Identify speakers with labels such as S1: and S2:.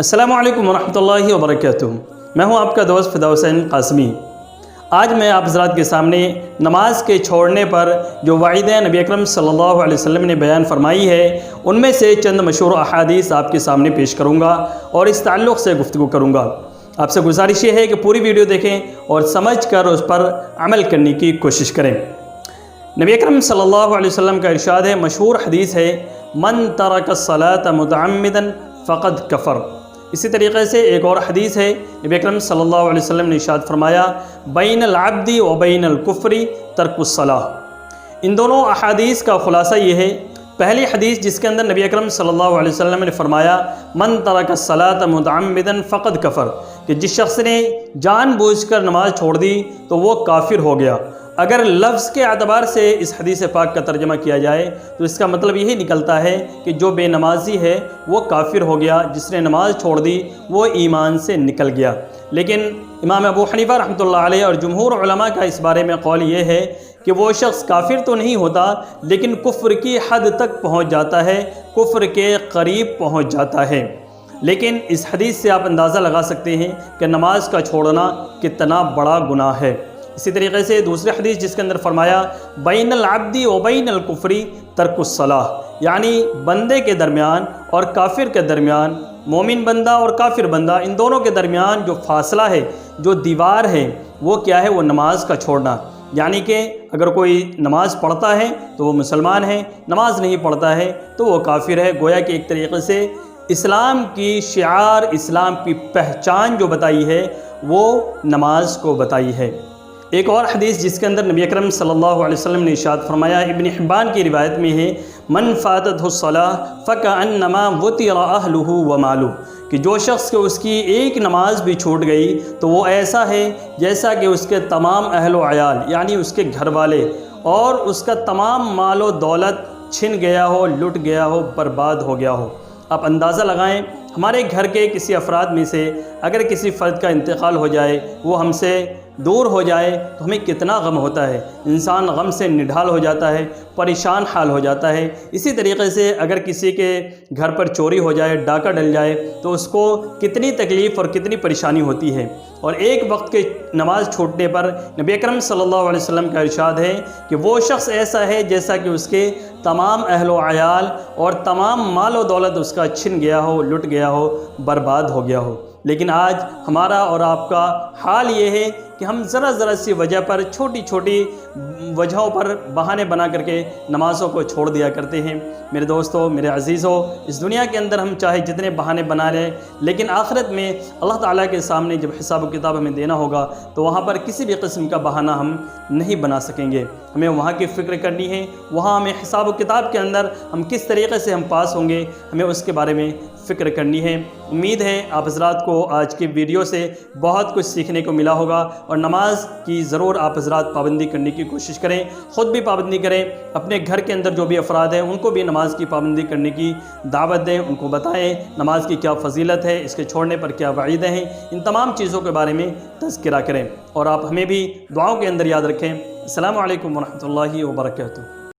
S1: السلام علیکم ورحمۃ اللہ وبرکاتہ۔ میں ہوں آپ کا دوست فدا حسین قاسمی۔ آج میں آپ حضرات کے سامنے نماز کے چھوڑنے پر جو وعیدیں نبی اکرم صلی اللہ علیہ وسلم نے بیان فرمائی ہے ان میں سے چند مشہور احادیث آپ کے سامنے پیش کروں گا اور اس تعلق سے گفتگو کروں گا۔ آپ سے گزارش یہ ہے کہ پوری ویڈیو دیکھیں اور سمجھ کر اس پر عمل کرنے کی کوشش کریں۔ نبی اکرم صلی اللہ علیہ وسلم کا ارشاد ہے، مشہور حدیث ہے، من ترک الصلاۃ متعمدا فقد کفر۔ اسی طریقے سے ایک اور حدیث ہے، نبی اکرم صلی اللہ علیہ وسلم نے ارشاد فرمایا، بین العبد و بین الکفر ترک الصلاۃ۔ ان دونوں احادیث کا خلاصہ یہ ہے، پہلی حدیث جس کے اندر نبی اکرم صلی اللہ علیہ وسلم نے فرمایا من ترک الصلاۃ متعمدا فقد کفر، کہ جس شخص نے جان بوجھ کر نماز چھوڑ دی تو وہ کافر ہو گیا۔ اگر لفظ کے اعتبار سے اس حدیث پاک کا ترجمہ کیا جائے تو اس کا مطلب یہی نکلتا ہے کہ جو بے نمازی ہے وہ کافر ہو گیا، جس نے نماز چھوڑ دی وہ ایمان سے نکل گیا۔ لیکن امام ابو حنیفہ رحمۃ اللہ علیہ اور جمہور علماء کا اس بارے میں قول یہ ہے کہ وہ شخص کافر تو نہیں ہوتا لیکن کفر کی حد تک پہنچ جاتا ہے، کفر کے قریب پہنچ جاتا ہے۔ لیکن اس حدیث سے آپ اندازہ لگا سکتے ہیں کہ نماز کا چھوڑنا کتنا بڑا گناہ ہے۔ اسی طریقے سے دوسری حدیث جس کے اندر فرمایا بین العبد و بین الکفر ترک الصلاۃ، یعنی بندے کے درمیان اور کافر کے درمیان، مومن بندہ اور کافر بندہ، ان دونوں کے درمیان جو فاصلہ ہے، جو دیوار ہے، وہ کیا ہے؟ وہ نماز کا چھوڑنا۔ یعنی کہ اگر کوئی نماز پڑھتا ہے تو وہ مسلمان ہے، نماز نہیں پڑھتا ہے تو وہ کافر ہے۔ گویا کہ ایک طریقے سے اسلام کی شعار، اسلام کی پہچان جو بتائی ہے وہ نماز کو بتائی ہے۔ ایک اور حدیث جس کے اندر نبی اکرم صلی اللہ علیہ وسلم نے ارشاد فرمایا، ابن حبان کی روایت میں ہے، من فاتتہ الصلاۃ فکأنما وطر اہلہ ومالہ، کہ جو شخص کو اس کی ایک نماز بھی چھوٹ گئی تو وہ ایسا ہے جیسا کہ اس کے تمام اہل و عیال، یعنی اس کے گھر والے اور اس کا تمام مال و دولت چھن گیا ہو، لٹ گیا ہو، برباد ہو گیا ہو۔ آپ اندازہ لگائیں، ہمارے گھر کے کسی افراد میں سے اگر کسی فرد کا انتقال ہو جائے، وہ ہم سے دور ہو جائے تو ہمیں کتنا غم ہوتا ہے، انسان غم سے نڈھال ہو جاتا ہے، پریشان حال ہو جاتا ہے۔ اسی طریقے سے اگر کسی کے گھر پر چوری ہو جائے، ڈاکہ ڈل جائے تو اس کو کتنی تکلیف اور کتنی پریشانی ہوتی ہے۔ اور ایک وقت کے نماز چھوٹنے پر نبی اکرم صلی اللہ علیہ وسلم کا ارشاد ہے کہ وہ شخص ایسا ہے جیسا کہ اس کے تمام اہل و عیال اور تمام مال و دولت اس کا چھن گیا ہو، لٹ گیا ہو، برباد ہو گیا ہو۔ لیکن آج ہمارا اور آپ کا حال یہ ہے کہ ہم ذرا سی وجہ پر، چھوٹی چھوٹی وجہوں پر بہانے بنا کر کے نمازوں کو چھوڑ دیا کرتے ہیں۔ میرے دوستو، میرے عزیزو، اس دنیا کے اندر ہم چاہے جتنے بہانے بنا لیں، لیکن آخرت میں اللہ تعالیٰ کے سامنے جب حساب و کتاب ہمیں دینا ہوگا تو وہاں پر کسی بھی قسم کا بہانہ ہم نہیں بنا سکیں گے۔ ہمیں وہاں کی فکر کرنی ہے، وہاں ہمیں حساب و کتاب کے اندر ہم کس طریقے سے ہم پاس ہوں گے، ہمیں اس کے بارے میں فکر کرنی ہے۔ امید ہے آپ حضرات کو آج کی ویڈیو سے بہت کچھ سیکھنے کو ملا ہوگا، اور نماز کی ضرور آپ حضرات پابندی کرنے کی کوشش کریں، خود بھی پابندی کریں، اپنے گھر کے اندر جو بھی افراد ہیں ان کو بھی نماز کی پابندی کرنے کی دعوت دیں، ان کو بتائیں نماز کی کیا فضیلت ہے، اس کے چھوڑنے پر کیا وعیدیں ہیں، ان تمام چیزوں کے بارے میں تذکرہ کریں، اور آپ ہمیں بھی دعاؤں کے اندر یاد رکھیں۔ السلام علیکم ورحمۃ اللہ وبرکاتہ۔